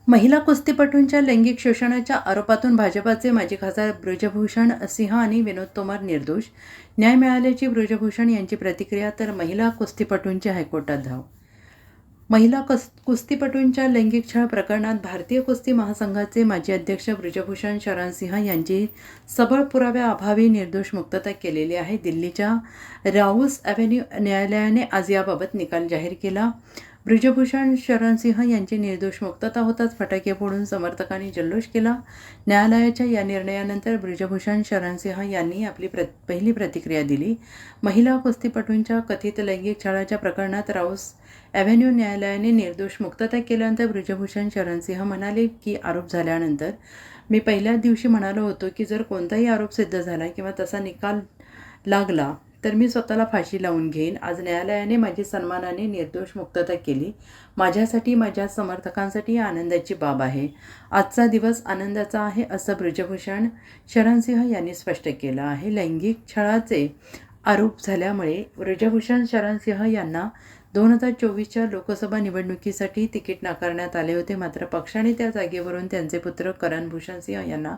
महिला कुस्तीपटूंच्या लैंगिक शोषणाच्या आरोपातून भाजपाचे माजी खासदार ब्रजभूषण सिंह आणि विनोद तोमर निर्दोष, न्याय मिळाल्याची ब्रजभूषण यांची प्रतिक्रिया. तर महिला कुस्तीपटूंची हायकोर्टात धाव. महिला कुस्तीपटूंच्या लैंगिक छळ प्रकरणात भारतीय कुस्ती महासंघाचे माजी अध्यक्ष ब्रजभूषण शरण सिंह यांची सबळ पुराव्याअभावी निर्दोष मुक्तता केलेली आहे. दिल्लीच्या राऊस ॲव्हेन्यू न्यायालयाने आज याबाबत निकाल जाहीर केला. ब्रजभूषण शरण सिंह यांची निर्दोष मुक्तता होताच फटाके फोडून समर्थकांनी जल्लोष केला. न्यायालयाच्या या निर्णयानंतर ब्रजभूषण शरण सिंह यांनी आपली पहिली प्रतिक्रिया दिली. महिला कुस्तीपटूंच्या कथित लैंगिक छळाच्या प्रकरणात राऊस ॲव्हेन्यू न्यायालयाने निर्दोष मुक्तता केल्यानंतर ब्रजभूषण शरण सिंह म्हणाले की आरोप झाल्यानंतर मी पहिल्याच दिवशी म्हणालो होतो की जर कोणताही आरोप सिद्ध झाला किंवा तसा निकाल लागला तर मी स्वतःला फाशी लावून घेईन. आज न्यायालयाने माझी सन्मानाने निर्दोष मुक्तता केली. माझ्यासाठी, माझ्या समर्थकांसाठी आनंदाची बाब आहे. आजचा दिवस आनंदाचा आहे, असं ब्रजभूषण शरण सिंह यांनी स्पष्ट केलं आहे. लैंगिक छळाचे आरोप झाल्यामुळे ब्रजभूषण शरण सिंह यांना 2024च्या लोकसभा निवडणुकीसाठी तिकीट नाकारण्यात आले होते. मात्र पक्षाने त्या जागेवरून त्यांचे पुत्र करण भूषण सिंह यांना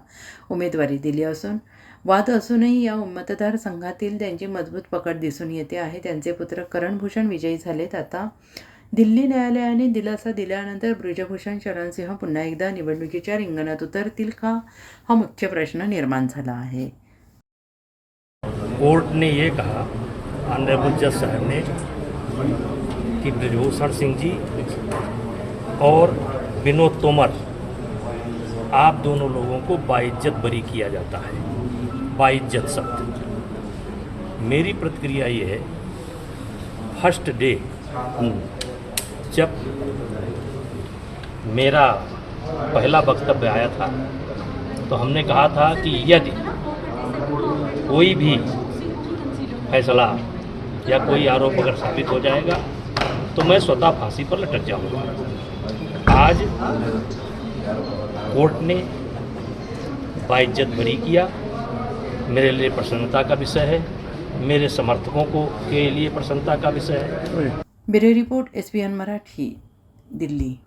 उमेदवारी दिली असून वाद असूनही या मतदारसंघातील त्यांची मजबूत पकड दिसून येते आहे. त्यांचे पुत्र करण भूषण विजयी झालेत. आता दिल्ली न्यायालयाने दिलासा दिल्यानंतर ब्रजभूषण शरण सिंह पुन्हा एकदा निवडणुकीच्या रिंगणात उतरतील का, हा मुख्य प्रश्न निर्माण झाला आहे. कोर्ट ने ये कहा, ऑनरेबल जज साहब ने, कि ब्रजभूषण सिंह जी और विनोद तोमर, आप दोनों लोगों को बाइज्जत बरी किया जाता है. बाइज्जत शब्द. मेरी प्रतिक्रिया ये है, फर्स्ट डे जब मेरा पहला वक्तव्य आया था तो हमने कहा था कि यदि कोई भी फैसला या कोई आरोप अगर साबित हो जाएगा तो मैं स्वतः फांसी पर लटक जाऊंगा. आज कोर्ट ने बाइज्जत बरी किया. मेरे लिए प्रसन्नता का विषय है, मेरे समर्थकों को के लिए प्रसन्नता का विषय है. Bureau report, SBN Marathi, Delhi.